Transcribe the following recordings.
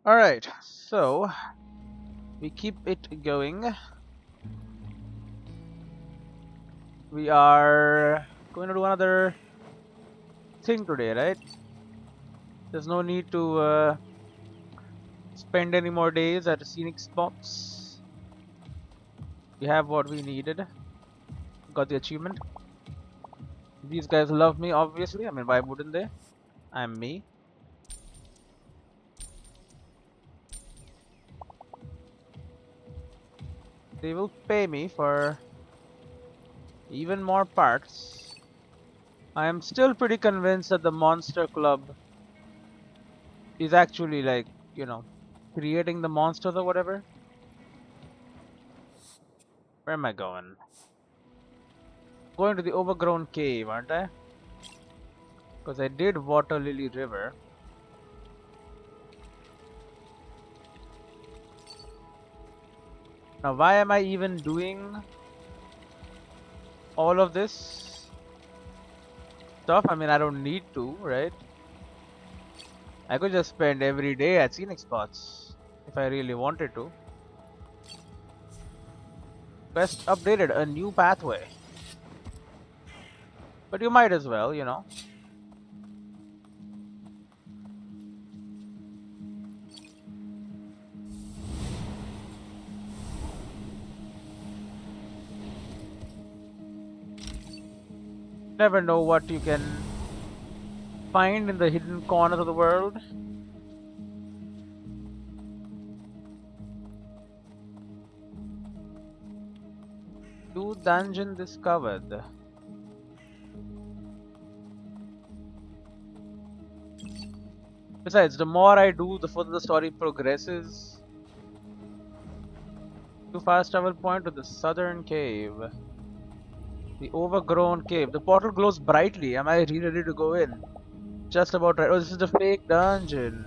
Alright, so we keep it going. We are going to do another thing today, right? There's no need to spend any more days at scenic spots. We have what we needed. Got the achievement. These guys love me, obviously. I mean, why wouldn't they? I'm me. They will pay me for even more parts. I am still pretty convinced that the Monster Club is actually like, you know, creating the monsters or whatever. Where am I going? Going to the overgrown cave, aren't I? Because I did Water Lily River. Now, why am I even doing all of this stuff? I mean, I don't need to, right? I could just spend every day at scenic spots if I really wanted to. Quest updated, a new pathway. But you might as well, you know. Never know what you can find in the hidden corners of the world. New dungeon discovered. Besides, the more I do, the further the story progresses. Too fast travel point to the southern cave. The overgrown cave. The portal glows brightly. Am I really ready to go in? Just about right. Oh, this is the fake dungeon.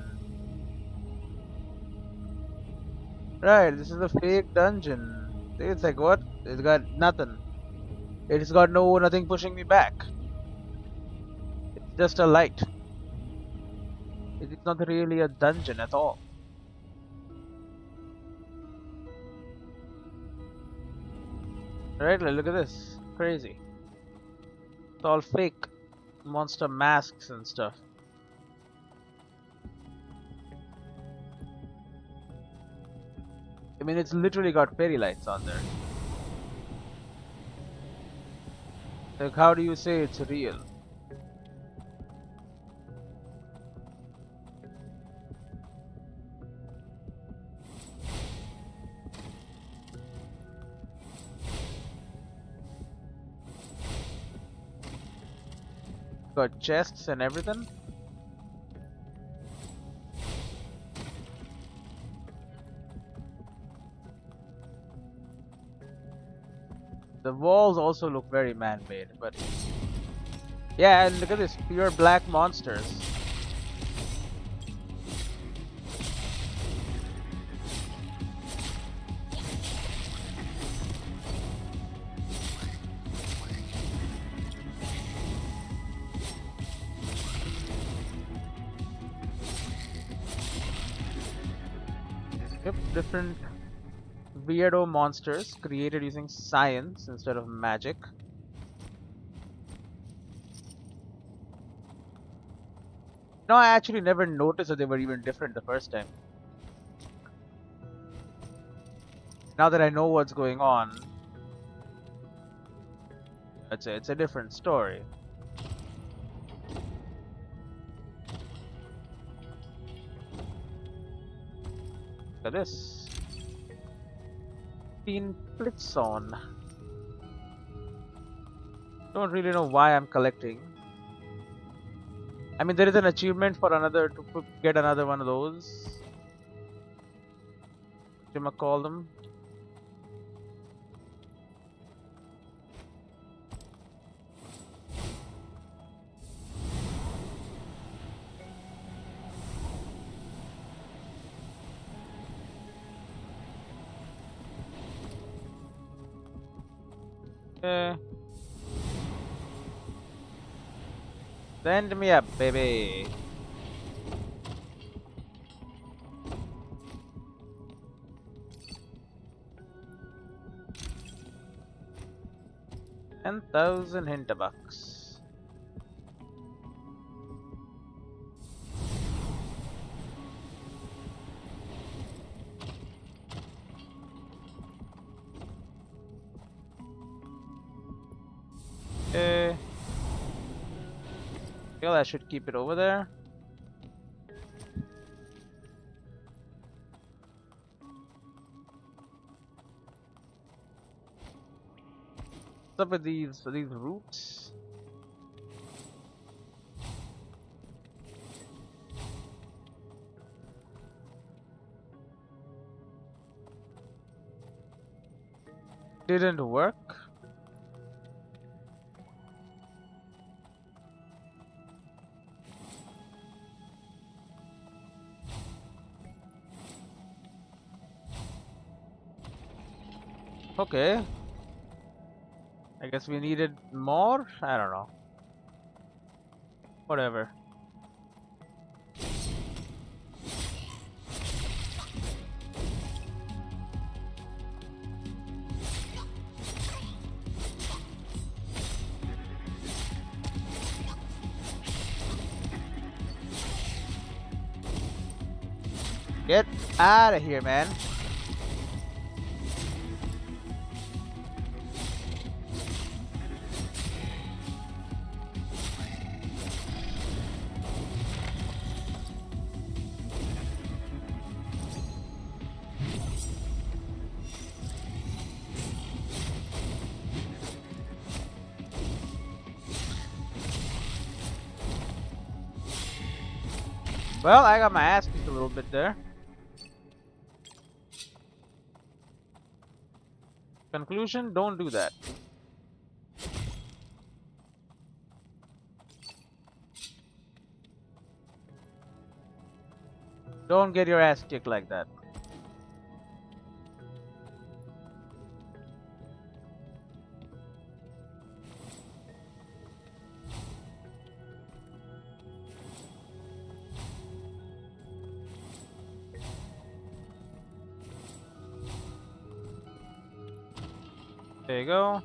Right, this is the fake dungeon. It's like what? It's got nothing. It's got nothing pushing me back. It's just a light. It's not really a dungeon at all. Right, look at this. Crazy. It's all fake monster masks and stuff. I mean, it's literally got fairy lights on there. Like, how do you say it's real? Got chests and everything. The walls also look very man-made, but yeah, and look at this, pure black monsters. Yep, different weirdo monsters created using science instead of magic. No, I actually never noticed that they were even different the first time. Now that I know what's going on, it's a different story. Look at this. Blitzon. Don't really know why I'm collecting. I mean, there is an achievement for another to get another one of those. What do you call them? Send me up, baby. 10,000 Hinterbucks. Okay. Well, I should keep it over there. What's up with these roots? Didn't work. Okay. I guess we needed more? I don't know. Whatever. Get out of here, man. Well, I got my ass kicked a little bit there. Conclusion, don't do that. Don't get your ass kicked like that. There you go.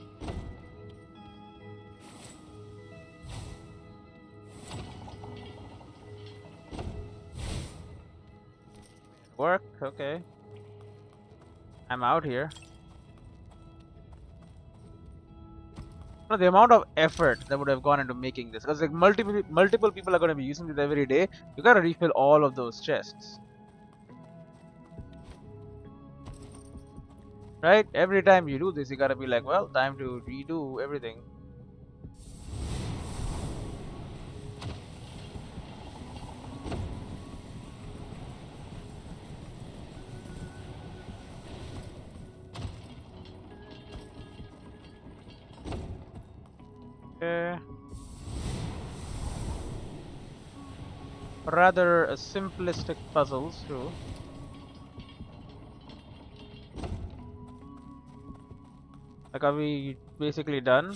Work, okay. I'm out here. No, the amount of effort that would have gone into making this, because like multiple people are going to be using this every day. You gotta refill all of those chests, right? Every time you do this, you gotta be like, well, time to redo everything. Okay. Rather simplistic puzzles too. Like, are we basically done?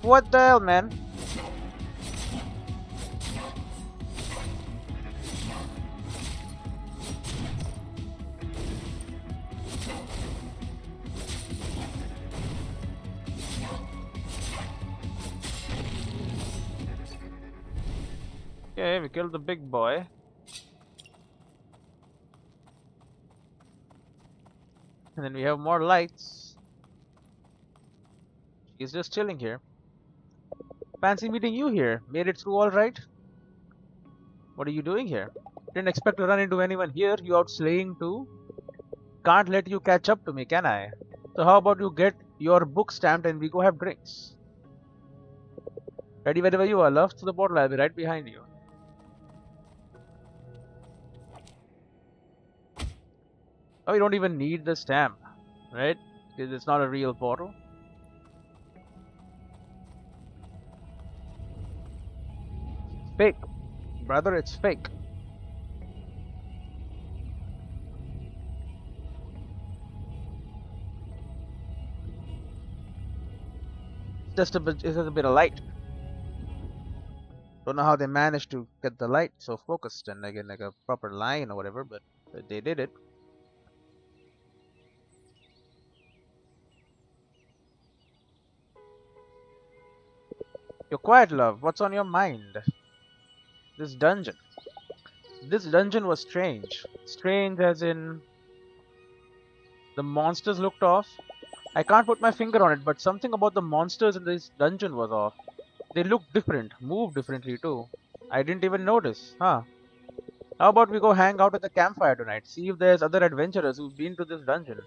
What the hell, man? Okay, we killed the big boy. And then we have more lights. He's just chilling here. Fancy meeting you here. Made it through all right? What are you doing here? Didn't expect to run into anyone here. You out slaying too? Can't let you catch up to me, can I? So how about you get your book stamped and we go have drinks? Ready wherever you are, love. To the bottle, I'll be right behind you. Oh, you don't even need the stamp, right? Because it's not a real portal. Fake. Brother, it's fake. It's just a bit of light. Don't know how they managed to get the light so focused and like in like a proper line or whatever, but they did it. You're quiet, love. What's on your mind? This dungeon. This dungeon was strange. Strange as in the monsters looked off. I can't put my finger on it, but something about the monsters in this dungeon was off. They looked different, moved differently too. I didn't even notice, huh? How about we go hang out at the campfire tonight? See if there's other adventurers who've been to this dungeon.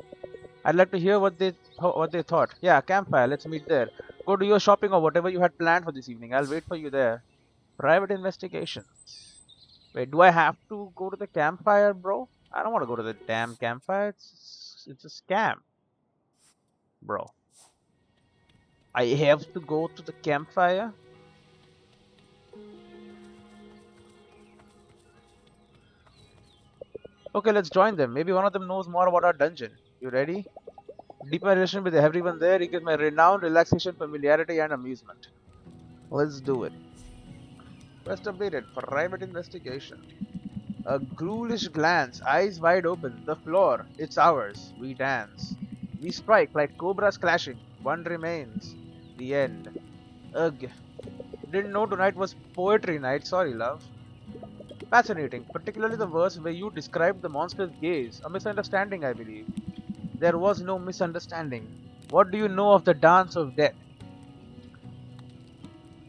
I'd like to hear what they thought. Yeah, campfire. Let's meet there. Go do your shopping or whatever you had planned for this evening. I'll wait for you there. Private investigations. Wait, do I have to go to the campfire, bro? I don't want to go to the damn campfire. It's a scam, bro. I have to go to the campfire. Okay, let's join them. Maybe one of them knows more about our dungeon. You ready? Deep my relation with everyone there. He gives my renown, relaxation, familiarity, and amusement. Let's do it. First updated, private investigation. A ghoulish glance, eyes wide open. The floor, it's ours. We dance. We strike like cobras clashing. One remains. The end. Ugh. Didn't know tonight was poetry night. Sorry, love. Fascinating, particularly the verse where you described the monster's gaze. A misunderstanding, I believe. There was no misunderstanding. What do you know of the dance of death?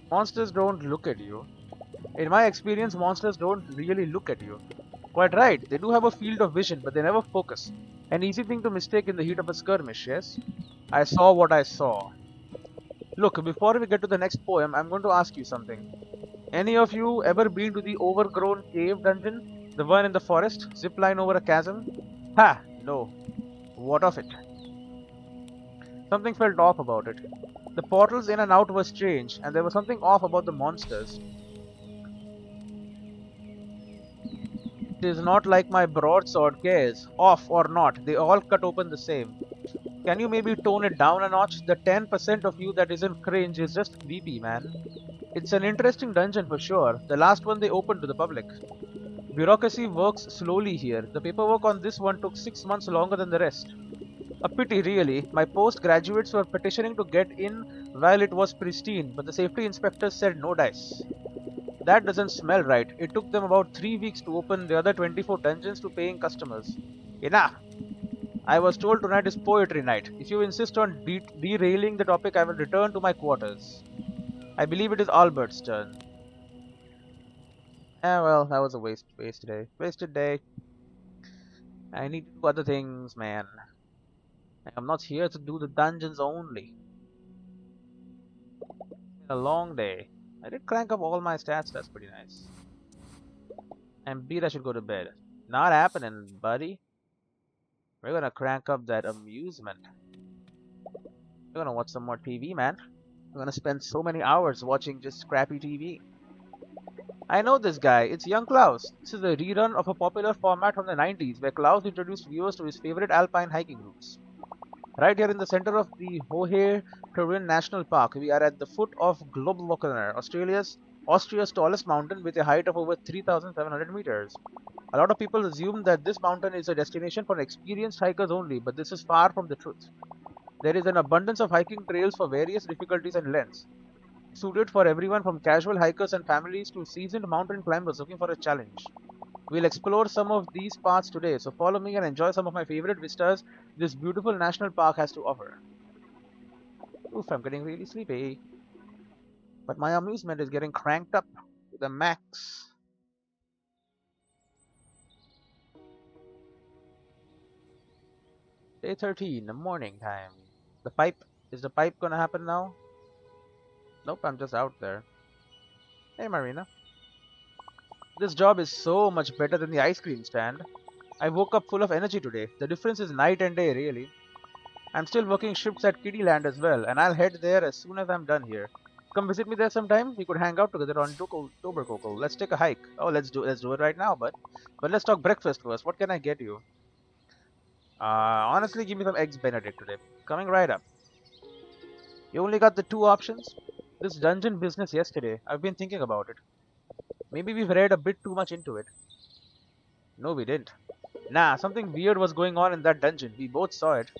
Monsters don't look at you. In my experience, monsters don't really look at you. Quite right, they do have a field of vision, but they never focus. An easy thing to mistake in the heat of a skirmish, yes? I saw what I saw. Look, before we get to the next poem, I'm going to ask you something. Any of you ever been to the overgrown cave dungeon? The one in the forest? Zipline over a chasm? Ha! No. What of it? Something felt off about it. The portals in and out were strange, and there was something off about the monsters. It is not like my broadsword cares. Off or not, they all cut open the same. Can you maybe tone it down a notch? The 10% of you that isn't cringe is just VP, man. It's an interesting dungeon for sure. The last one they opened to the public. Bureaucracy works slowly here. The paperwork on this one took 6 months longer than the rest. A pity, really. My postgraduates were petitioning to get in while it was pristine, but the safety inspectors said no dice. That doesn't smell right. It took them about 3 weeks to open the other 24 dungeons to paying customers. Enough! I was told tonight is poetry night. If you insist on derailing the topic, I will return to my quarters. I believe it is Albert's turn. Well, that was a wasted day. Wasted day. I need to do other things, man. I'm not here to do the dungeons only. It's been a long day. I did crank up all my stats, that's pretty nice. I'm beat, I should go to bed. Not happening, buddy. We're gonna crank up that amusement. We're gonna watch some more TV, man. We're gonna spend so many hours watching just crappy TV. I know this guy, it's young Klaus. This is a rerun of a popular format from the 90s where Klaus introduced viewers to his favorite alpine hiking routes. Right here in the center of the Hohe-Tauern National Park, we are at the foot of Globlochner, Austria's tallest mountain with a height of over 3,700 meters. A lot of people assume that this mountain is a destination for experienced hikers only, but this is far from the truth. There is an abundance of hiking trails for various difficulties and lengths, suited for everyone from casual hikers and families to seasoned mountain climbers looking for a challenge. We'll explore some of these paths today, so follow me and enjoy some of my favorite vistas this beautiful national park has to offer. Oof, I'm getting really sleepy. But my amusement is getting cranked up to the max. Day 13, the morning time. Is the pipe gonna happen now? Nope, I'm just out there. Hey Marina. This job is so much better than the ice cream stand. I woke up full of energy today. The difference is night and day, really. I'm still working shifts at Kiddieland as well, and I'll head there as soon as I'm done here. Come visit me there sometime. We could hang out together on Dobercoco. Let's take a hike. Oh, let's do it right now, but let's talk breakfast first. What can I get you? Honestly, give me some eggs Benedict today. Coming right up. You only got the two options? This dungeon business yesterday. I've been thinking about it. Maybe we've read a bit too much into it. No, we didn't. Nah, something weird was going on in that dungeon. We both saw it.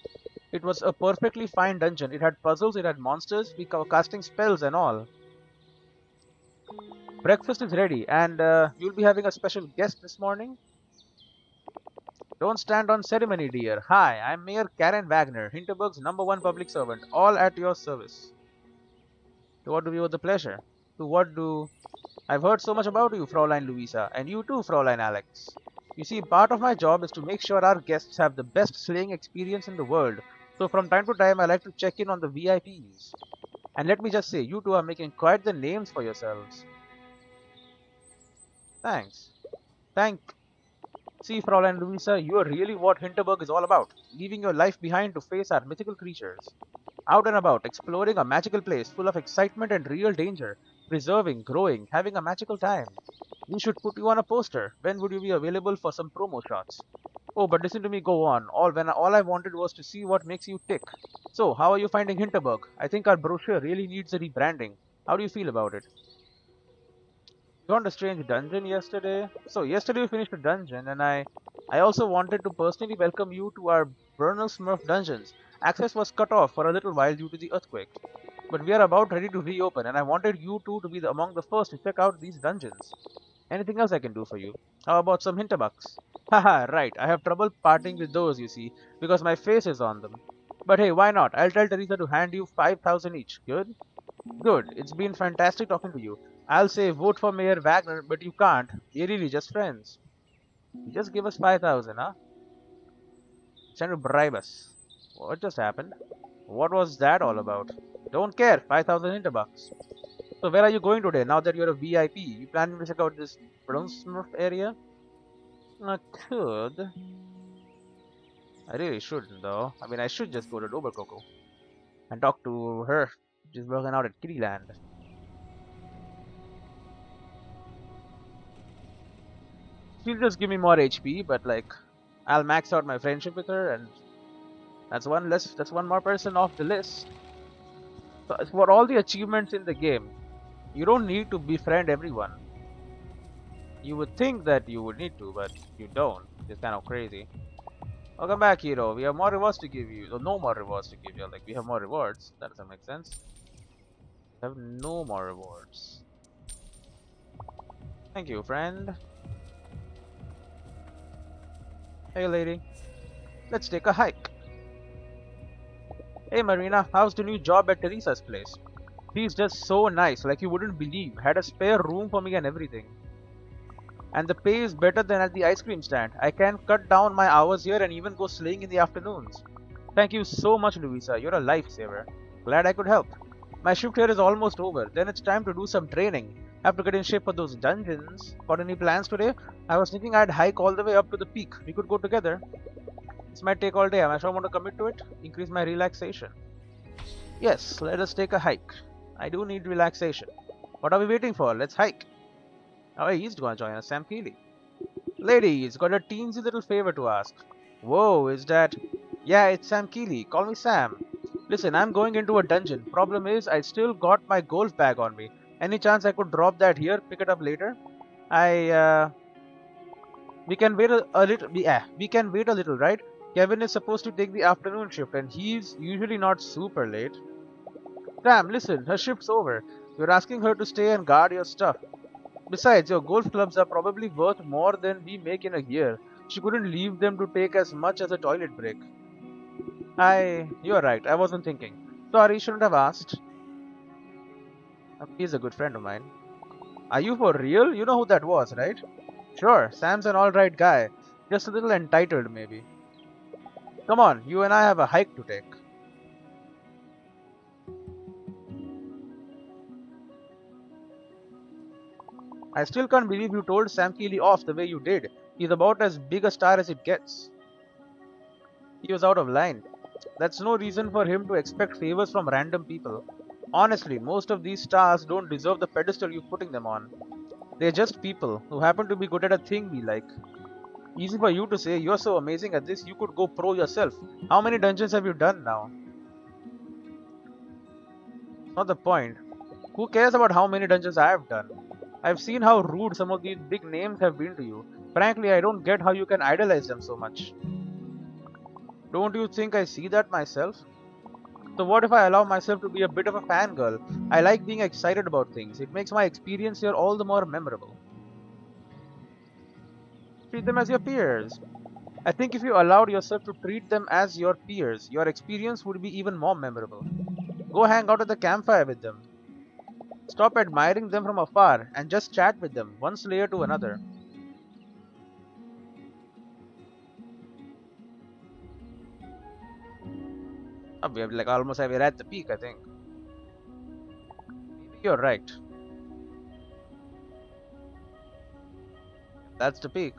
It was a perfectly fine dungeon. It had puzzles, it had monsters, we were casting spells and all. Breakfast is ready, and you'll be having a special guest this morning? Don't stand on ceremony, dear. Hi, I'm Mayor Karen Wagner, Hinterberg's #1 public servant, all at your service. To what do we owe the pleasure? To what do... I've heard so much about you, Fraulein Luisa, and you too, Fraulein Alex. You see, part of my job is to make sure our guests have the best sleighing experience in the world, so from time to time I like to check in on the VIPs. And let me just say, you two are making quite the names for yourselves. Thanks. Thank... See, Fraulein Luisa, you are really what Hinterberg is all about, leaving your life behind to face our mythical creatures. Out and about, exploring a magical place full of excitement and real danger, preserving, growing, having a magical time. We should put you on a poster. When would you be available for some promo shots? Oh, but listen to me go on. All I wanted was to see what makes you tick. So, how are you finding Hinterberg? I think our brochure really needs a rebranding. How do you feel about it? You found a strange dungeon yesterday? So, yesterday we finished a dungeon, and I also wanted to personally welcome you to our Bernal Smurf dungeons. Access was cut off for a little while due to the earthquake. But we are about ready to reopen, and I wanted you two to be among the first to check out these dungeons. Anything else I can do for you? How about some hinterbucks? Haha, right. I have trouble parting with those, you see, because my face is on them. But hey, why not? I'll tell Teresa to hand you 5,000 each. Good? Good. It's been fantastic talking to you. I'll say vote for Mayor Wagner, but you can't. We're really just friends. You just give us 5,000, huh? Trying to bribe us. What just happened? What was that all about? Don't care. 5,000 hinterbucks. So where are you going today? Now that you're a VIP, you planning to check out this Brunsmurf area? I could. I really shouldn't, though. I mean, I should just go to Dobercoco and talk to her. She's working out at Kittyland. She'll just give me more HP, but like, I'll max out my friendship with her, and that's one more person off the list. So for all the achievements in the game, you don't need to befriend everyone. You would think that you would need to, but you don't. It's kind of crazy. Welcome back, hero. We have more rewards to give you. No more rewards to give you. Like, we have more rewards. That doesn't make sense. We have no more rewards. Thank you, friend. Hey, lady. Let's take a hike. Hey, Marina. How's the new job at Teresa's place? She's just so nice, like you wouldn't believe. Had a spare room for me and everything. And the pay is better than at the ice cream stand. I can cut down my hours here and even go sleighing in the afternoons. Thank you so much, Luisa. You're a lifesaver. Glad I could help. My shift here is almost over. Then it's time to do some training. Have to get in shape for those dungeons. Got any plans today? I was thinking I'd hike all the way up to the peak. We could go together. This might take all day. Am I sure I want to commit to it? Increase my relaxation. Yes, let us take a hike. I do need relaxation. What are we waiting for? Let's hike. Oh, he's gonna join us, Sam Keeley. Ladies, got a teensy little favor to ask. Whoa, is that... Yeah, it's Sam Keeley. Call me Sam. Listen, I'm going into a dungeon. Problem is, I still got my golf bag on me. Any chance I could drop that here, pick it up later? We can wait a little... we can wait a little, right? Kevin is supposed to take the afternoon shift and he's usually not super late. Sam, listen, her shift's over. You're asking her to stay and guard your stuff. Besides, your golf clubs are probably worth more than we make in a year. She couldn't leave them to take as much as a toilet break. You're right, I wasn't thinking. Sorry, shouldn't have asked. He's a good friend of mine. Are you for real? You know who that was, right? Sure, Sam's an alright guy. Just a little entitled, maybe. Come on, you and I have a hike to take. I still can't believe you told Sam Keeley off the way you did. He's about as big a star as it gets. He was out of line. That's no reason for him to expect favors from random people. Honestly, most of these stars don't deserve the pedestal you're putting them on. They're just people who happen to be good at a thing we like. Easy for you to say, you're so amazing at this, you could go pro yourself. How many dungeons have you done now? It's not the point. Who cares about how many dungeons I have done? I've seen how rude some of these big names have been to you. Frankly, I don't get how you can idolize them so much. Don't you think I see that myself? So what if I allow myself to be a bit of a fangirl? I like being excited about things. It makes my experience here all the more memorable. Treat them as your peers. I think if you allowed yourself to treat them as your peers, your experience would be even more memorable. Go hang out at the campfire with them. Stop admiring them from afar and just chat with them, one slayer to another. We have like almost we're at the peak, I think. Maybe you're right. That's the peak.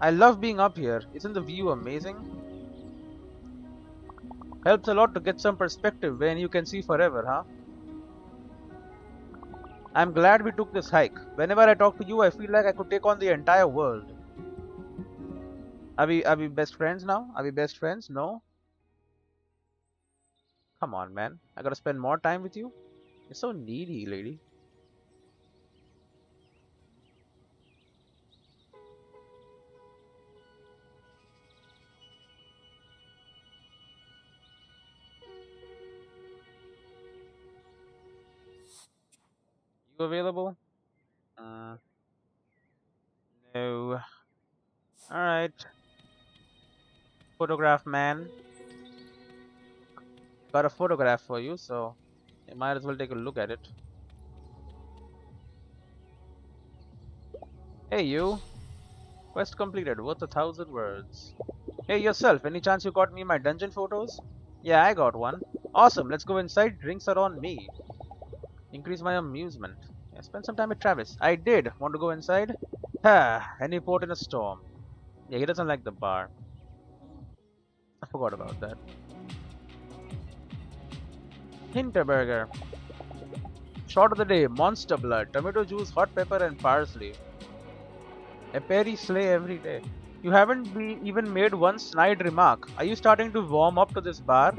I love being up here. Isn't the view amazing? Helps a lot to get some perspective when you can see forever, huh? I'm glad we took this hike. Whenever I talk to you, I feel like I could take on the entire world. Are we best friends now? Are we best friends? No? Come on, man. I gotta spend more time with you? You're so needy, lady. You available? Uh, no. Alright. Photograph man. Got a photograph for you, so you might as well take a look at it. Hey, you. Quest completed. Worth 1,000 words. Hey, yourself. Any chance you got me my dungeon photos? Yeah, I got one. Awesome. Let's go inside. Drinks are on me. Increase my amusement. Yeah, spend some time with Travis. I did. Want to go inside? Ha! Any port in a storm. Yeah, he doesn't like the bar. I forgot about that. Hinterberger. Shot of the day. Monster blood. Tomato juice, hot pepper and parsley. A Perry slay every day. You haven't even made one snide remark. Are you starting to warm up to this bar?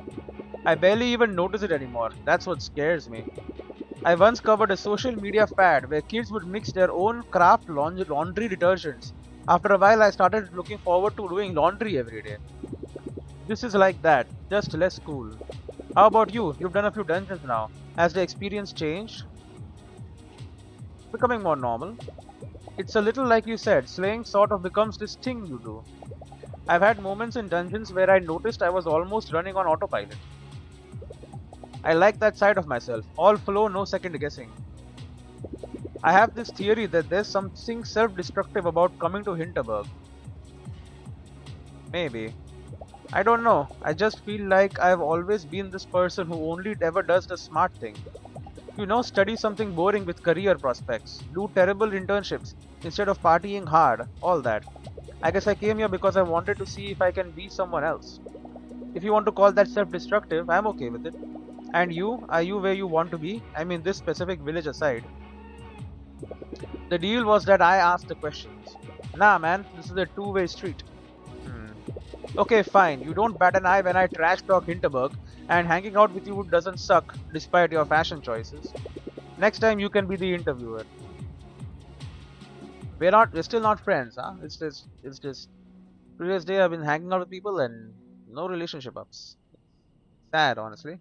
I barely even notice it anymore. That's what scares me. I once covered a social media fad where kids would mix their own craft laundry detergents. After a while, I started looking forward to doing laundry every day. This is like that, just less cool. How about you? You've done a few dungeons now. Has the experience changed? Becoming more normal. It's a little like you said, slaying sort of becomes this thing you do. I've had moments in dungeons where I noticed I was almost running on autopilot. I like that side of myself, all flow, no second guessing. I have this theory that there's something self-destructive about coming to Hinterberg. Maybe. I don't know, I just feel like I've always been this person who only ever does the smart thing. You know, study something boring with career prospects, do terrible internships instead of partying hard, all that. I guess I came here because I wanted to see if I can be someone else. If you want to call that self-destructive, I'm okay with it. And you, are you where you want to be? I mean, this specific village aside. The deal was that I asked the questions. Nah, man, this is a two-way street. Okay, fine. You don't bat an eye when I trash talk Hinterberg, and hanging out with you doesn't suck, despite your fashion choices. Next time you can be the interviewer. We're still not friends, huh? It's just previous day I've been hanging out with people and no relationship ups. Sad, honestly.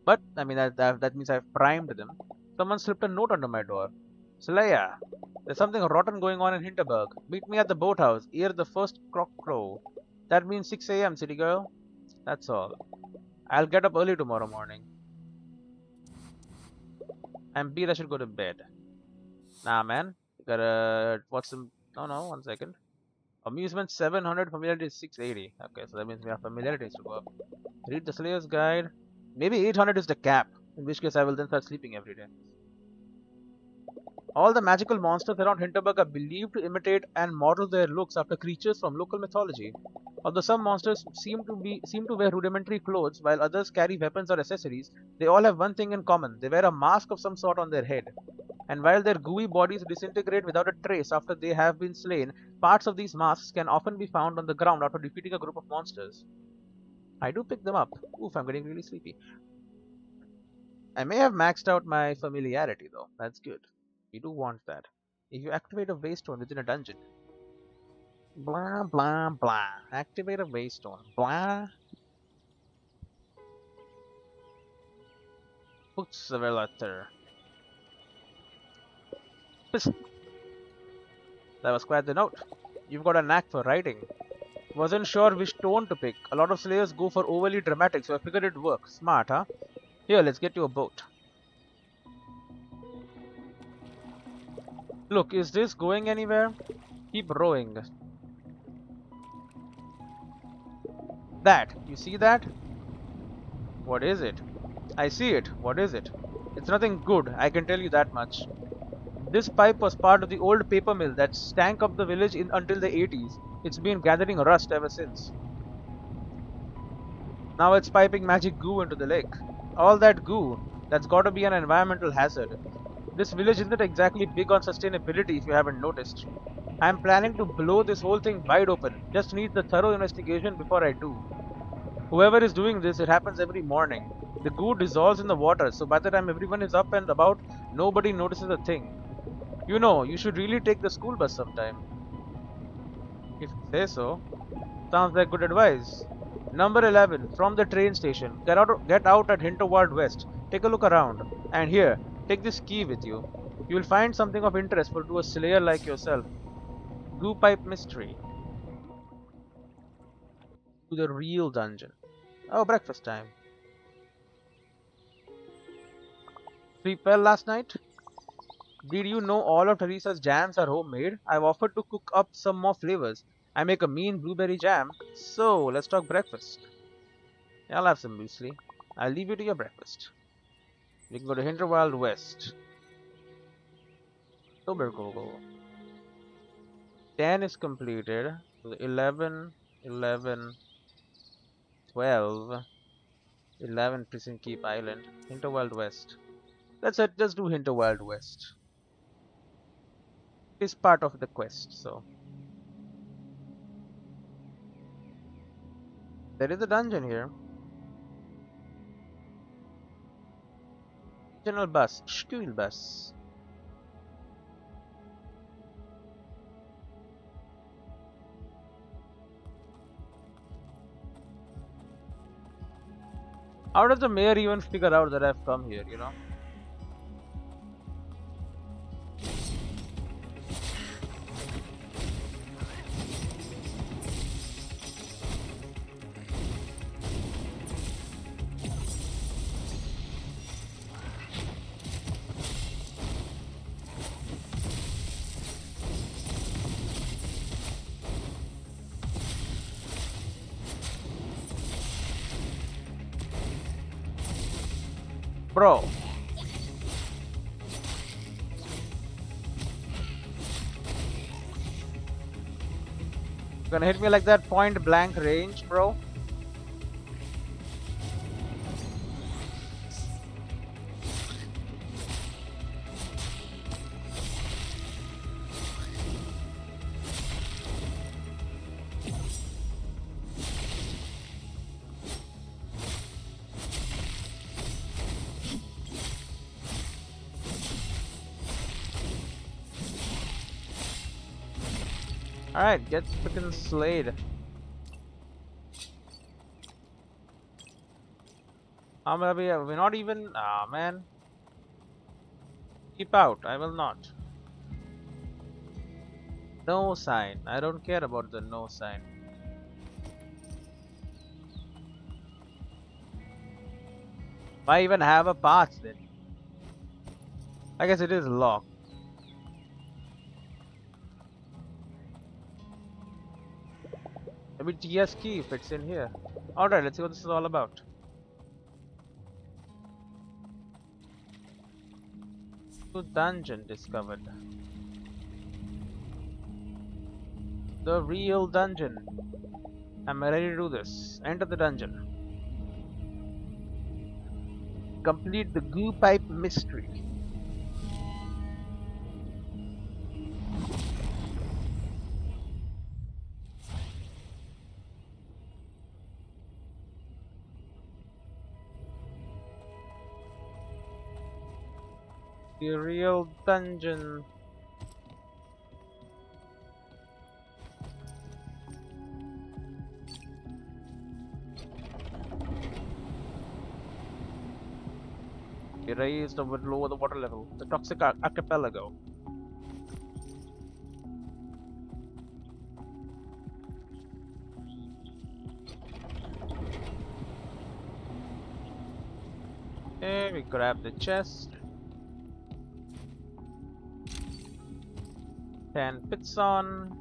But I mean that means I've primed them. Someone slipped a note under my door. Slayya, there's something rotten going on in Hinterberg. Meet me at the boathouse, ere the first cock crow. That means 6 a.m., city girl. That's all. I'll get up early tomorrow morning. I'm beat, I should go to bed. Nah, man. You gotta watch some. No, no, 1 second. Amusement 700, familiarity is 680. Okay, so that means we have familiarities to go up. Read the Slayer's Guide. Maybe 800 is the cap, in which case I will then start sleeping every day. All the magical monsters around Hinterberg are believed to imitate and model their looks after creatures from local mythology. Although some monsters seem to wear rudimentary clothes while others carry weapons or accessories, they all have one thing in common. They wear a mask of some sort on their head. And while their gooey bodies disintegrate without a trace after they have been slain, parts of these masks can often be found on the ground after defeating a group of monsters. I do pick them up. Oof, I'm getting really sleepy. I may have maxed out my familiarity though. That's good. You do want that. If you activate a waystone within a dungeon, blah blah blah. Activate a waystone. Blah. Putzvelater. That was quite the note. You've got a knack for writing. Wasn't sure which tone to pick. A lot of slayers go for overly dramatic, so I figured it'd work. Smart, huh? Here, let's get you a boat. Look, is this going anywhere? Keep rowing. That. You see that? What is it? I see it. What is it? It's nothing good, I can tell you that much. This pipe was part of the old paper mill that stank up the village until the 80s. It's been gathering rust ever since. Now it's piping magic goo into the lake. All that goo, that's gotta be an environmental hazard. This village isn't exactly big on sustainability if you haven't noticed. I'm planning to blow this whole thing wide open. Just needs a thorough investigation before I do. Whoever is doing this, it happens every morning. The goo dissolves in the water, so by the time everyone is up and about, nobody notices a thing. You know, you should really take the school bus sometime. If you say so. Sounds like good advice. Number 11, from the train station. Get out at Hinterberg West. Take a look around. And here, take this key with you. You will find something of interest to a slayer like yourself. Goo pipe mystery. To the real dungeon. Oh, breakfast time. Sleep well last night? Did you know all of Teresa's jams are homemade? I've offered to cook up some more flavors. I make a mean blueberry jam. So, let's talk breakfast. I'll have some muesli. I'll leave you to your breakfast. We can go to Hinterwild West. Sobergogo. 10 is completed. 11, 11, 12, 11 Prison Keep Island. Hinterwild West. Let's just do Hinterwild West. It's part of the quest, so. There is a dungeon here. Regional bus. School bus. How does the mayor even figure out that I've come here, you know? Bro. Gonna hit me like that point blank range, bro? Alright, get freaking slayed. We're not even. Ah, man. Keep out. I will not. No sign. I don't care about the no sign. Why even have a path then? I guess it is locked. Maybe TS key fits in here. Alright, let's see what this is all about. New dungeon discovered. The real dungeon. I'm ready to do this. Enter the dungeon. Complete the goo pipe mystery. The real dungeon. Raised over lower the water level. The toxic archipelago. Okay, we grab the chest. 10 pits on.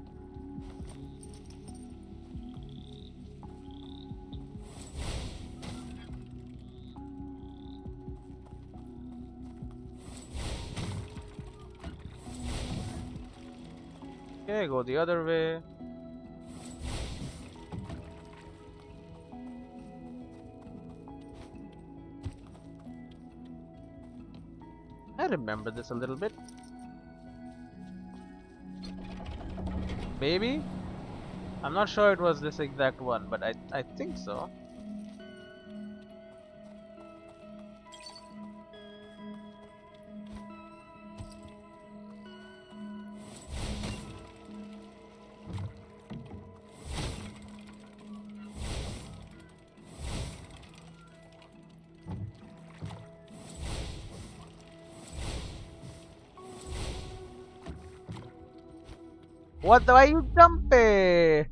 Okay, go the other way. I remember this a little bit. Maybe? I'm not sure it was this exact one, but I think so. What the? Why you jumping?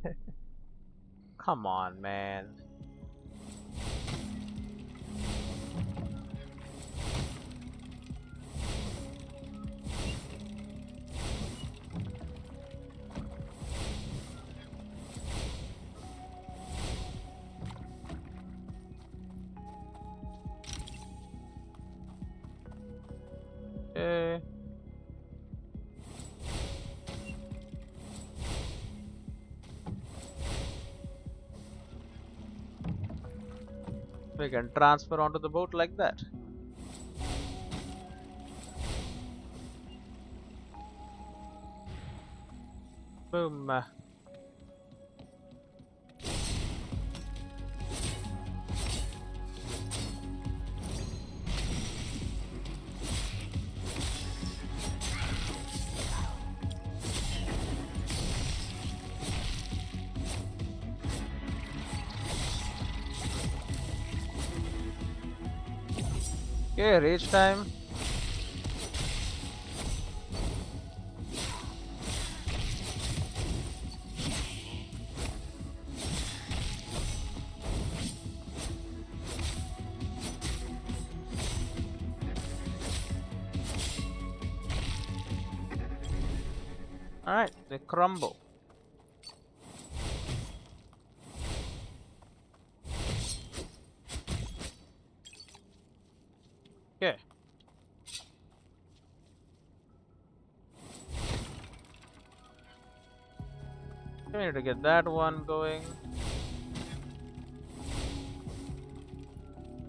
Come on, man. Okay. We can transfer onto the boat like that. Boom. Okay, rage time. Alright, they crumble. Okay. We need to get that one going.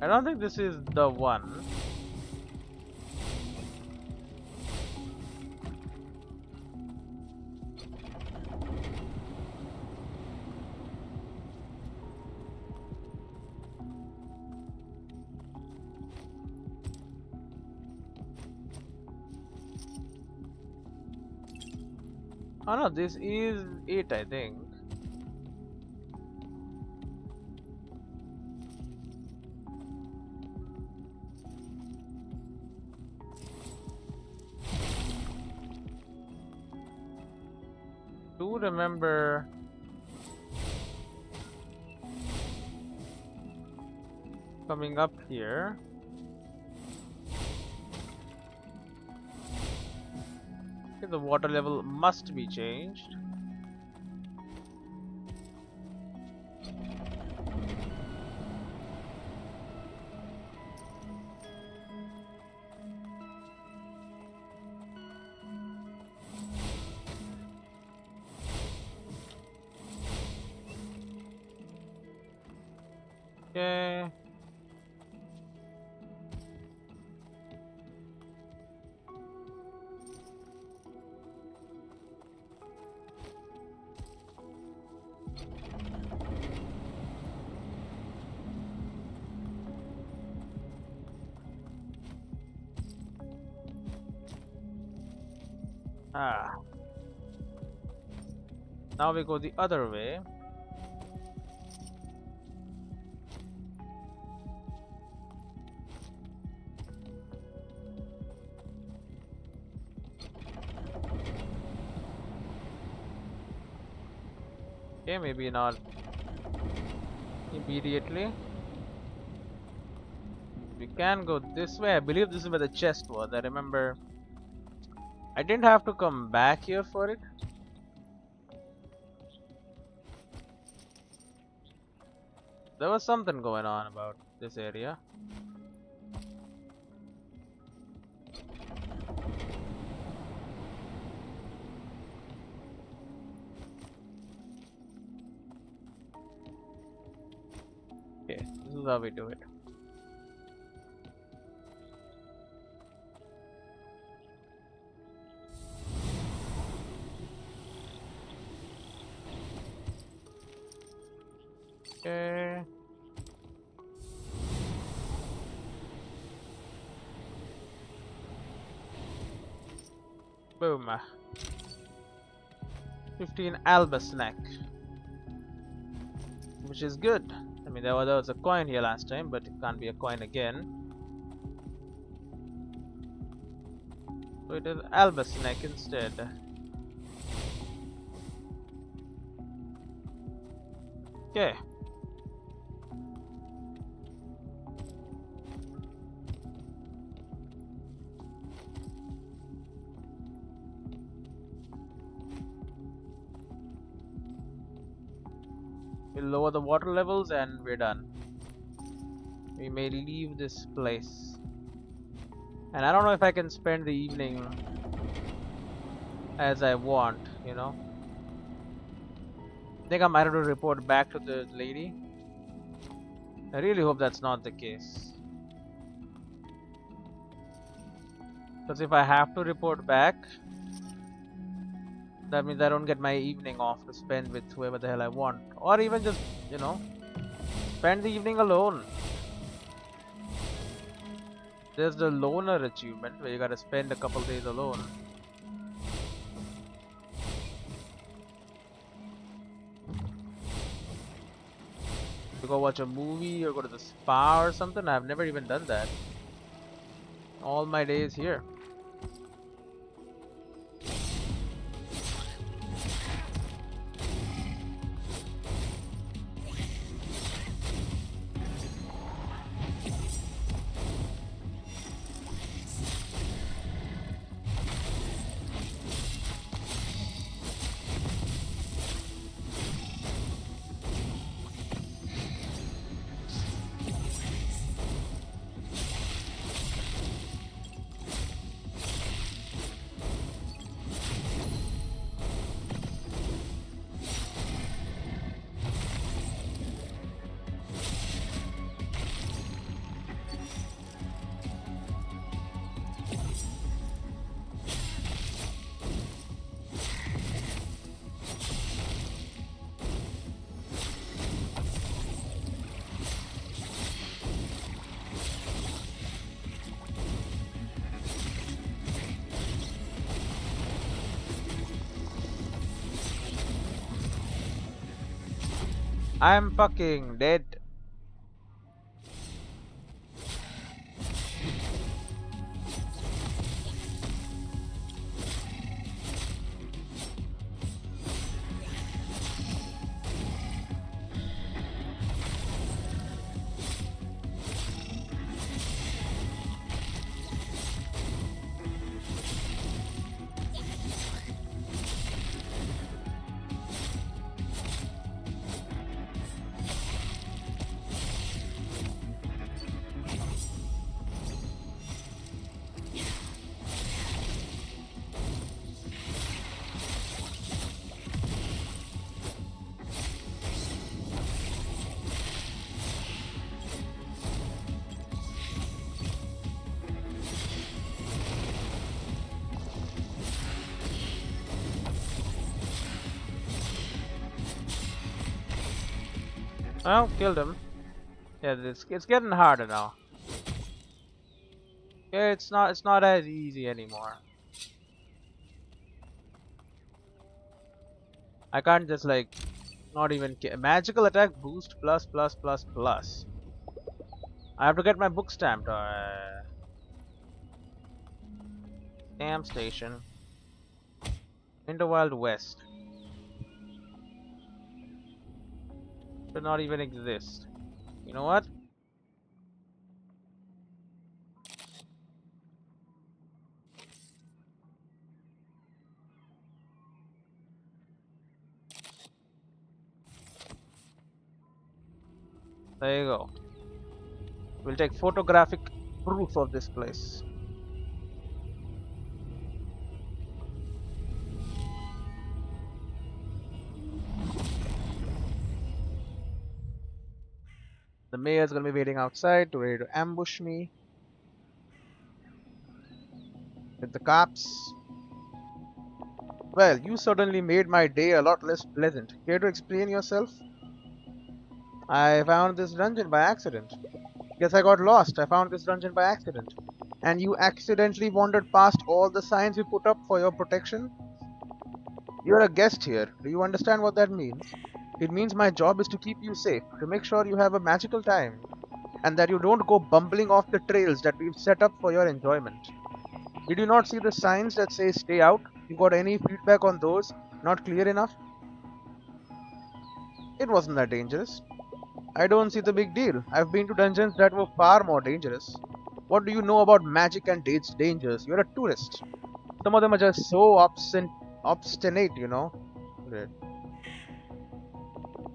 I don't think this is the one. Oh no, this is it, I think. Do remember coming up here. Okay, the water level must be changed. Okay. Ah. Now we go the other way. Okay, maybe not immediately. We can go this way. I believe this is where the chest was. I remember I didn't have to come back here for it. There was something going on about this area. Okay, this is how we do it. Okay. Boom. 15 albus neck. Which is good. I mean, there was a coin here last time, but it can't be a coin again. So it is albus neck instead. Okay. We'll lower the water levels and we're done. We may leave this place. And I don't know if I can spend the evening as I want, you know. I think I might have to report back to the lady. I really hope that's not the case. Because if I have to report back, that means I don't get my evening off to spend with whoever the hell I want. Or even just, you know, spend the evening alone. There's the loner achievement where you gotta spend a couple days alone. To go watch a movie or go to the spa or something. I've never even done that. All my days here. I'm fucking dead. Well, killed him. Yeah, it's getting harder now. Yeah, it's not as easy anymore. I can't just like not even magical attack boost plus plus plus plus. I have to get my book stamped. Stamp station. Into Wild West. Should not even exist. You know what? There you go. We'll take photographic proof of this place. The mayor's gonna be waiting outside to ready to ambush me with the cops. Well, you certainly made my day a lot less pleasant. Care to explain yourself? I found this dungeon by accident. Guess I got lost. I found this dungeon by accident. And you accidentally wandered past all the signs we put up for your protection? You're a guest here. Do you understand what that means? It means my job is to keep you safe, to make sure you have a magical time, and that you don't go bumbling off the trails that we've set up for your enjoyment. Did you not see the signs that say stay out? You got any feedback on those? Not clear enough? It wasn't that dangerous. I don't see the big deal. I've been to dungeons that were far more dangerous. What do you know about magic and its dangers? You're a tourist. Some of them are just so obstinate, you know. Great.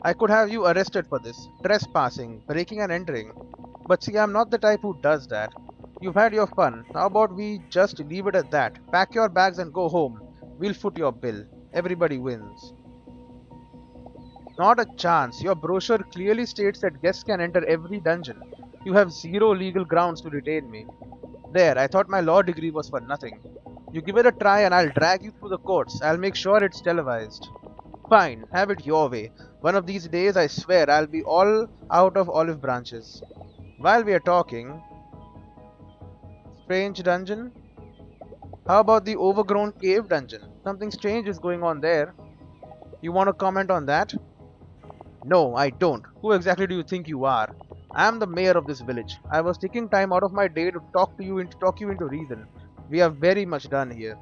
I could have you arrested for this. Trespassing, breaking and entering. But see, I'm not the type who does that. You've had your fun. How about we just leave it at that? Pack your bags and go home. We'll foot your bill. Everybody wins. Not a chance. Your brochure clearly states that guests can enter every dungeon. You have zero legal grounds to detain me. There, I thought my law degree was for nothing. You give it a try and I'll drag you through the courts. I'll make sure it's televised. Fine, have it your way. One of these days, I swear, I'll be all out of olive branches. While we are talking, strange dungeon? How about the overgrown cave dungeon? Something strange is going on there. You want to comment on that? No, I don't. Who exactly do you think you are? I am the mayor of this village. I was taking time out of my day to talk you into reason. We are very much done here.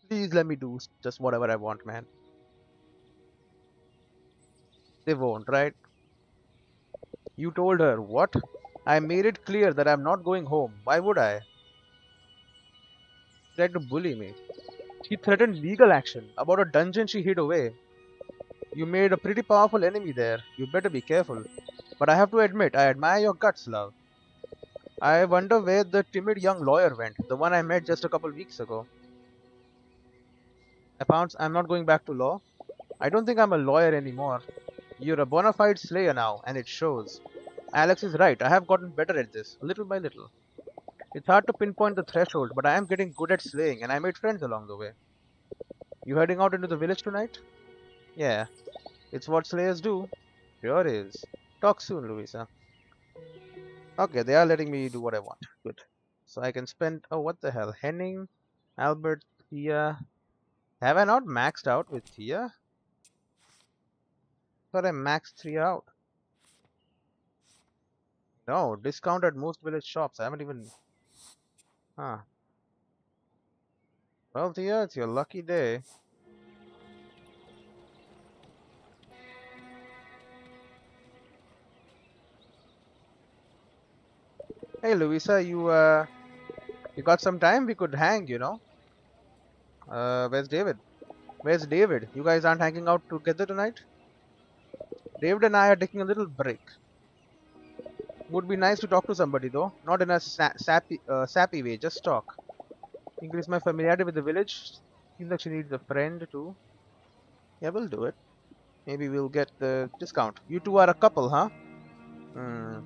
Please let me do just whatever I want, man. They won't, right? You told her what? I made it clear that I'm not going home. Why would I? She tried to bully me. She threatened legal action about a dungeon she hid away. You made a pretty powerful enemy there. You better be careful. But I have to admit, I admire your guts, love. I wonder where the timid young lawyer went, the one I met just a couple weeks ago. I'm not going back to law. I don't think I'm a lawyer anymore. You're a bona fide slayer now, and it shows. Alex is right, I have gotten better at this, little by little. It's hard to pinpoint the threshold, but I am getting good at slaying, and I made friends along the way. You heading out into the village tonight? Yeah, it's what slayers do. Sure is. Talk soon, Luisa. Okay, they are letting me do what I want. Good. So I can spend. Oh, what the hell? Henning, Albert, Thea. Have I not maxed out with Thea? Thought I maxed Thea out. No, discount at most village shops. I haven't even. Huh. Well, Thea, it's your lucky day. Hey, Luisa, you got some time? We could hang, you know. Where's David? Where's David? You guys aren't hanging out together tonight? David and I are taking a little break. Would be nice to talk to somebody though, not in a sappy way. Just talk. Increase my familiarity with the village. Seems like she needs a friend too. Yeah, we'll do it. Maybe we'll get the discount. You two are a couple, huh? Hmm.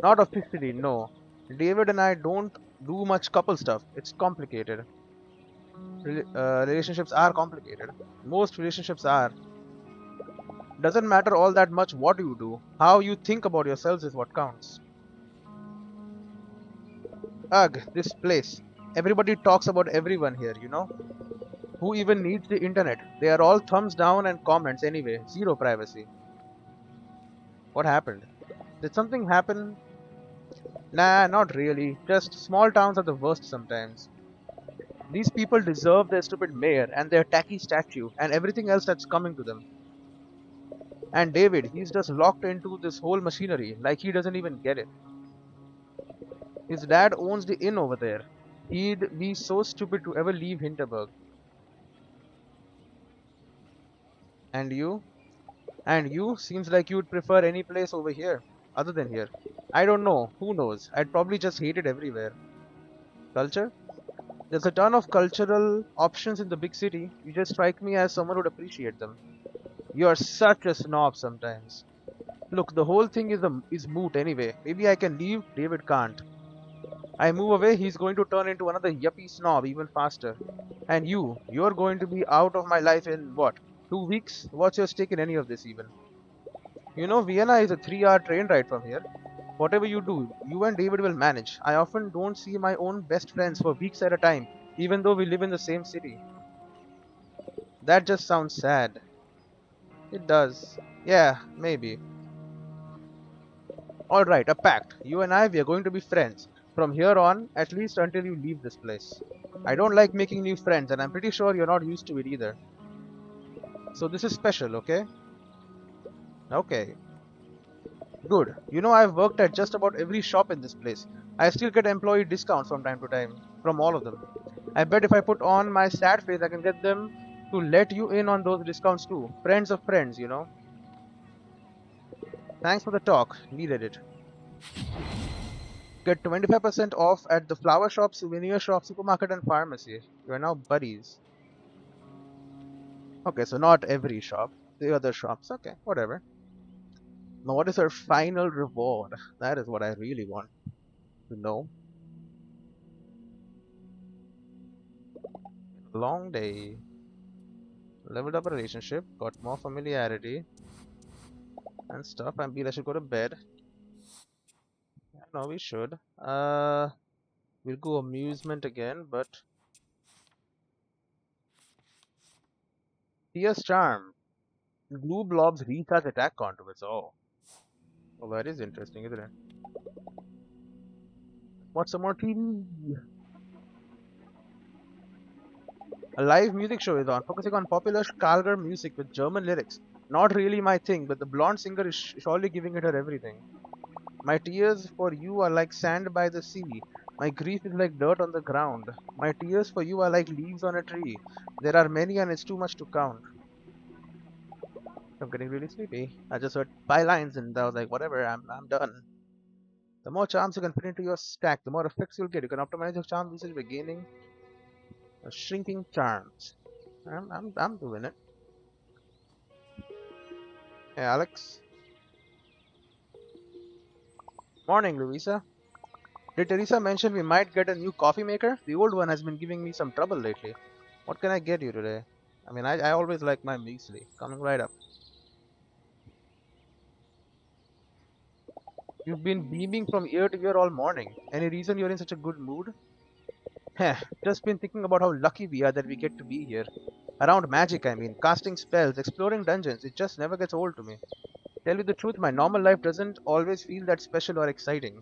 Not officially, no. David and I don't do much couple stuff. It's complicated. Relationships are complicated. Most relationships are. Doesn't matter all that much what you do. How you think about yourselves is what counts. Ugh, this place. Everybody talks about everyone here, you know? Who even needs the internet? They are all thumbs down and comments anyway. Zero privacy. What happened? Did something happen? Nah, not really. Just small towns are the worst sometimes. These people deserve their stupid mayor and their tacky statue and everything else that's coming to them. And David, he's just locked into this whole machinery like he doesn't even get it. His dad owns the inn over there. He'd be so stupid to ever leave Hinterberg. And you? And you? Seems like you'd prefer any place over here, other than here. I don't know. Who knows? I'd probably just hate it everywhere. Culture? There's a ton of cultural options in the big city. You just strike me as someone who'd appreciate them. You're such a snob sometimes. Look, the whole thing is moot anyway. Maybe I can leave, David can't. I move away, he's going to turn into another yuppie snob even faster. And you're going to be out of my life in what? 2 weeks? What's your stake in any of this even? You know, Vienna is a 3 hour train ride from here. Whatever you do, you and David will manage. I often don't see my own best friends for weeks at a time, even though we live in the same city. That just sounds sad. It does. Yeah, maybe. Alright, a pact. You and I, we are going to be friends. From here on, at least until you leave this place. I don't like making new friends, and I'm pretty sure you're not used to it either. So this is special, okay? Okay. Good. You know, I've worked at just about every shop in this place. I still get employee discounts from time to time. From all of them. I bet if I put on my sad face, I can get them to let you in on those discounts too. Friends of friends, you know. Thanks for the talk. Needed it. Get 25% off at the flower shop, souvenir shop, supermarket, and pharmacy. You are now buddies. Okay, so not every shop. The other shops. Okay, whatever. Now, what is her final reward? That is what I really want to know. Long day. Leveled up a relationship. Got more familiarity. And stuff. I feel I should go to bed. No, we should. We'll go amusement again, but Tears Charm. Glue blobs recharge attack contours. Oh. Well, that is interesting, isn't it? What's some more TV? A live music show is on, focusing on popular Schlager music with German lyrics. Not really my thing, but the blonde singer is surely giving it her everything. My tears for you are like sand by the sea. My grief is like dirt on the ground. My tears for you are like leaves on a tree. There are many and it's too much to count. I'm getting really sleepy. I just heard 5 lines and I was like, whatever, I'm done. The more charms you can fit into your stack, the more effects you'll get. You can optimize your charm usage by gaining shrinking charms. I'm doing it. Hey Alex. Morning, Luisa. Did Teresa mention we might get a new coffee maker? The old one has been giving me some trouble lately. What can I get you today? I mean, I always like my muesli. Coming right up. You've been beaming from ear to ear all morning. Any reason you're in such a good mood? Heh, just been thinking about how lucky we are that we get to be here. Around magic, I mean. Casting spells, exploring dungeons. It just never gets old to me. Tell you the truth, my normal life doesn't always feel that special or exciting.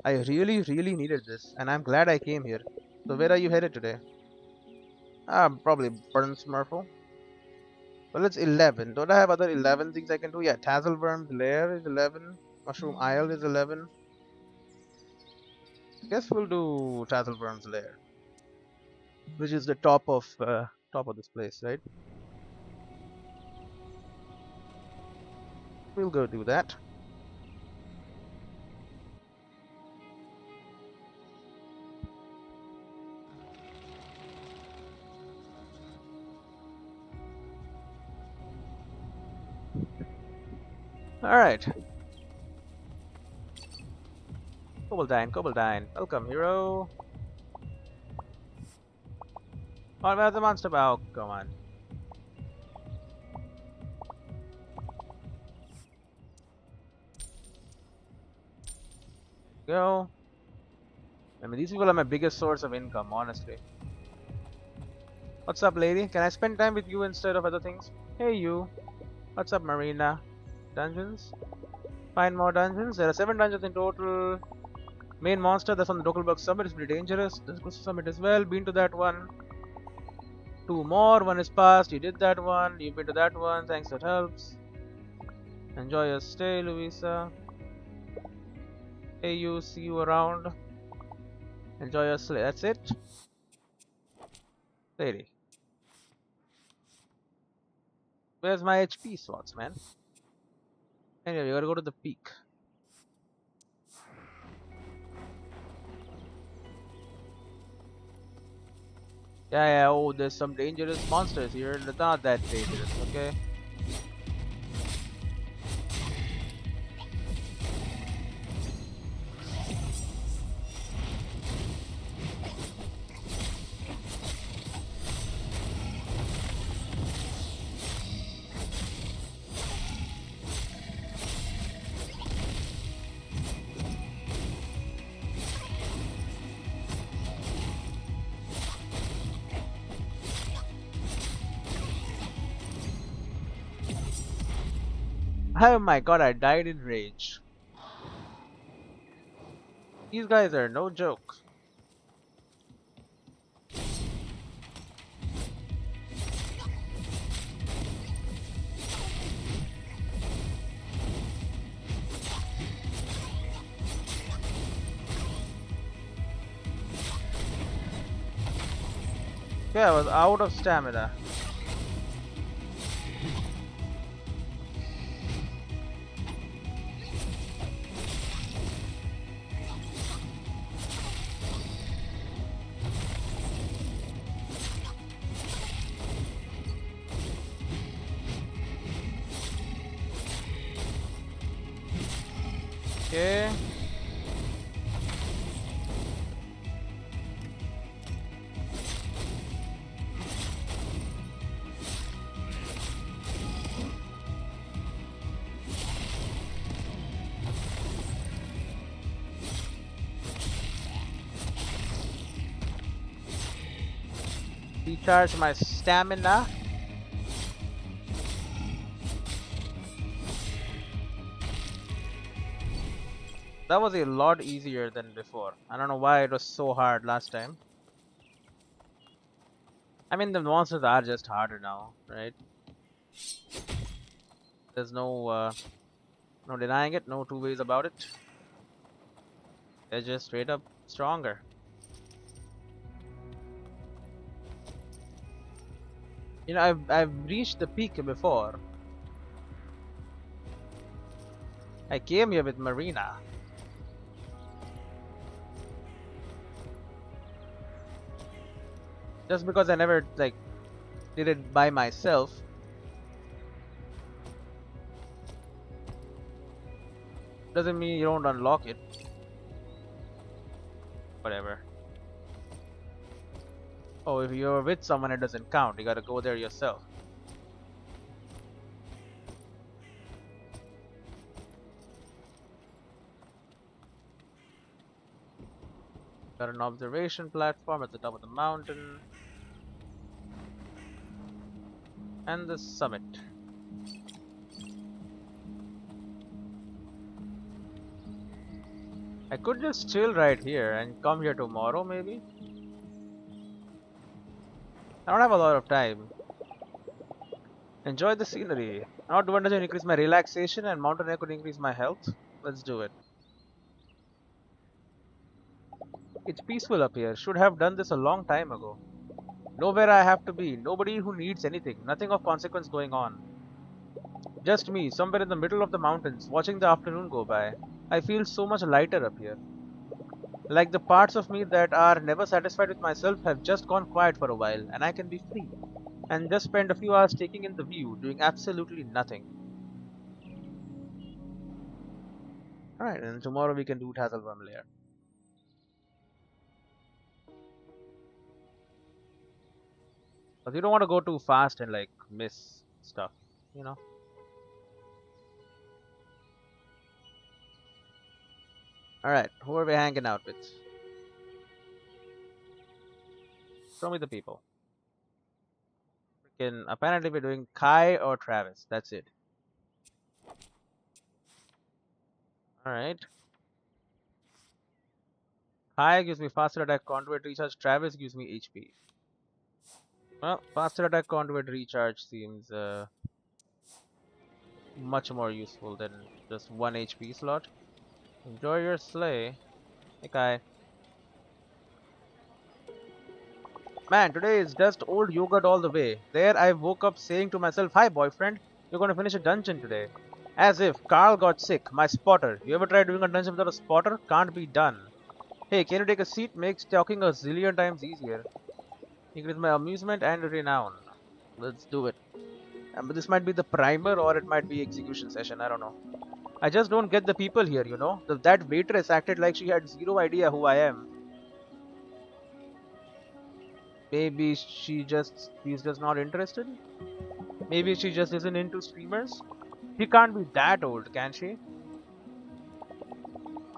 I really, really needed this, and I'm glad I came here. So where are you headed today? Probably Burn Smurfle. Well, it's 11. Don't I have other 11 things I can do? Yeah, Tazzleworm's Lair is 11. Mushroom Isle is 11. Guess we'll do Tazzleworm's Lair, which is the top of this place, right? We'll go do that. All right. Koboldine. Welcome, hero. Oh, where's the monster? Oh, come on. Go. I mean, these people are my biggest source of income, honestly. What's up, lady? Can I spend time with you instead of other things? Hey, you. What's up, Marina? Dungeons? Find more dungeons. There are 7 dungeons in total. Main monster that's on the Dockelberg summit is pretty dangerous. This goes to summit as well. Been to that one. 2 more. 1 is past. You did that one. You've been to that one. Thanks, that helps. Enjoy your stay, Luisa. Hey, you. See you around. Enjoy your stay. That's it. Lady. Where's my HP slots, man? Anyway, we gotta go to the peak. Yeah, oh, there's some dangerous monsters here. They're not that dangerous, okay? Oh my god, I died in rage. These guys are no joke. Yeah, I was out of stamina. Okay. Recharge my stamina. That was a lot easier than before. I don't know why it was so hard last time. I mean, the monsters are just harder now, right? There's no denying it, no two ways about it. They're just straight up stronger. You know, I've reached the peak before. I came here with Marina. Just because I never like did it by myself doesn't mean you don't unlock it. Whatever. Oh, if you're with someone, it doesn't count. You gotta go there yourself. Got an observation platform at the top of the mountain. And the summit. I could just chill right here and come here tomorrow, maybe? I don't have a lot of time. Enjoy the scenery. Not wonder to increase my relaxation and mountain air could increase my health. Let's do it. It's peaceful up here. Should have done this a long time ago. Nowhere I have to be. Nobody who needs anything. Nothing of consequence going on. Just me, somewhere in the middle of the mountains, watching the afternoon go by. I feel so much lighter up here. Like the parts of me that are never satisfied with myself have just gone quiet for a while, and I can be free. And just spend a few hours taking in the view, doing absolutely nothing. Alright, and tomorrow we can do Tasselworm Lair. Because you don't want to go too fast and like miss stuff, you know. Alright, who are we hanging out with? Show me the people. Apparently we're doing Kai or Travis. That's it. Alright. Kai gives me faster attack conduit recharge. Travis gives me HP. Well, faster attack conduit recharge seems much more useful than just 1 HP slot. Enjoy your sleigh. Hey Kai. Man, today is just old yogurt all the way. There I woke up saying to myself, hi boyfriend, you're gonna finish a dungeon today. As if Carl got sick, my spotter. You ever tried doing a dungeon without a spotter? Can't be done. Hey, can you take a seat? Makes talking a zillion times easier. Increase my amusement and renown. Let's do it. But this might be the primer or it might be execution session, I don't know. I just don't get the people here, you know. That waitress acted like she had zero idea who I am. Maybe she's just not interested. Maybe she just isn't into streamers. She can't be that old, can she?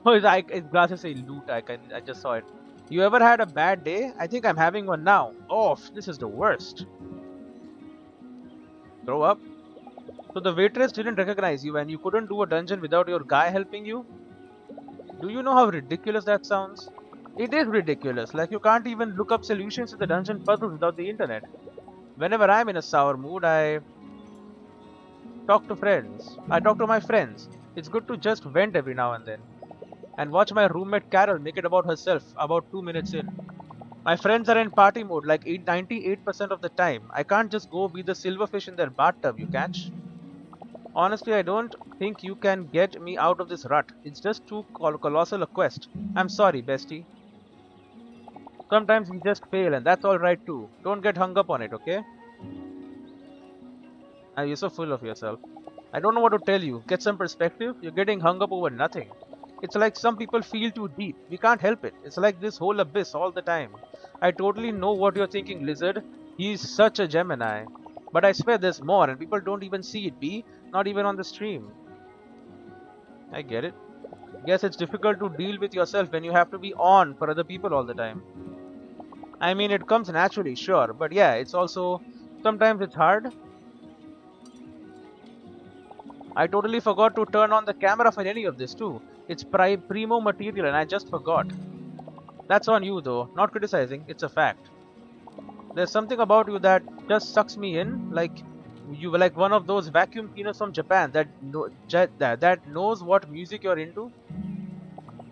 Oh, his glasses say loot. I just saw it. You ever had a bad day? I think I'm having one now. Oh, this is the worst. Grow up. So the waitress didn't recognize you and you couldn't do a dungeon without your guy helping you? Do you know how ridiculous that sounds? It is ridiculous. Like you can't even look up solutions to the dungeon puzzles without the internet. Whenever I'm in a sour mood, I talk to friends. I talk to my friends. It's good to just vent every now and then. And watch my roommate Carol make it about herself about 2 minutes in. My friends are in party mode like 98% of the time. I can't just go be the silverfish in their bathtub, you catch? Honestly, I don't think you can get me out of this rut. It's just too colossal a quest. I'm sorry, bestie. Sometimes we just fail and that's alright too. Don't get hung up on it, okay? You're so full of yourself. I don't know what to tell you. Get some perspective. You're getting hung up over nothing. It's like some people feel too deep. We can't help it. It's like this whole abyss all the time. I totally know what you're thinking, Lizard. He's such a Gemini. But I swear there's more and people don't even see it, B. Not even on the stream. I get it. Guess it's difficult to deal with yourself when you have to be on for other people all the time. I mean, it comes naturally, sure. But yeah, it's also... Sometimes it's hard. I totally forgot to turn on the camera for any of this too. It's primo material and I just forgot. That's on you though, not criticizing, it's a fact. There's something about you that just sucks me in, like you were like one of those vacuum cleaners from Japan that knows what music you're into.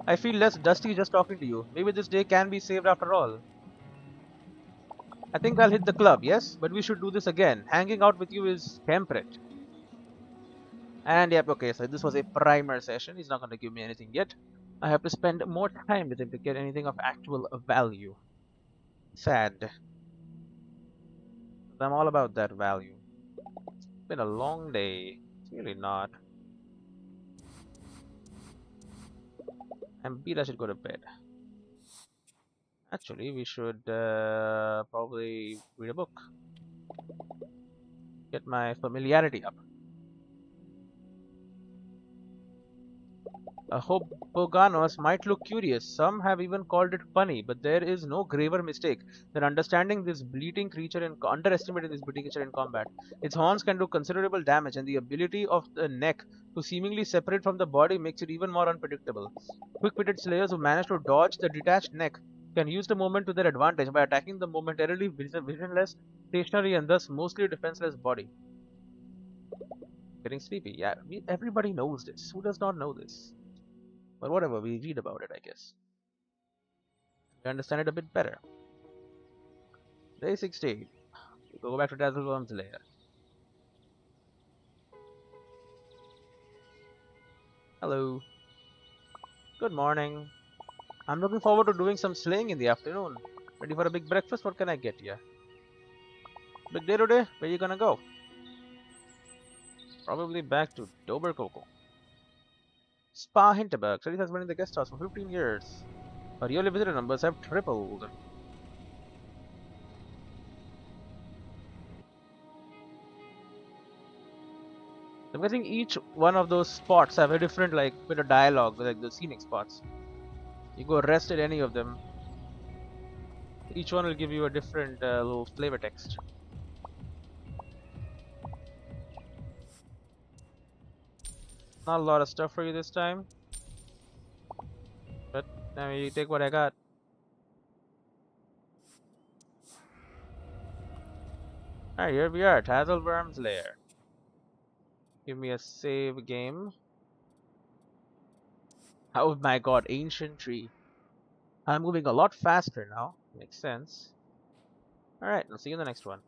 I feel less dusty just talking to you. Maybe this day can be saved after all. I think I'll hit the club, yes? But we should do this again. Hanging out with you is temperate. And yep, okay, so this was a primer session. He's not going to give me anything yet. I have to spend more time with him to get anything of actual value. Sad. I'm all about that value. It's been a long day. It's really not. I'm beat, I should go to bed. Actually, we should probably read a book. Get my familiarity up. Hoboganos might look curious. Some have even called it funny, but there is no graver mistake than underestimating this bleating creature in combat. Its horns can do considerable damage, and the ability of the neck to seemingly separate from the body makes it even more unpredictable. Quick-witted slayers who manage to dodge the detached neck can use the moment to their advantage by attacking the momentarily visionless, stationary, and thus mostly defenseless body. Getting sleepy. Yeah, everybody knows this. Who does not know this? But whatever, we read about it, I guess. We understand it a bit better. Day 16. We go back to Dazzleworm's lair. Hello. Good morning. I'm looking forward to doing some slaying in the afternoon. Ready for a big breakfast? What can I get you? Big day today? Where you gonna go? Probably back to Dobercoco. Spa Hinterberg. Studies has been in the guest house for 15 years. Our yearly visitor numbers have tripled. I'm guessing each one of those spots have a different like bit of dialogue, like the scenic spots. You go rest at any of them. Each one will give you a different little flavor text. Not a lot of stuff for you this time, but I mean, you take what I got. Alright, here we are, Tazzleworm's Lair. Give me a save game. Oh my god, ancient tree. I'm moving a lot faster now. Makes sense. Alright, I'll see you in the next one.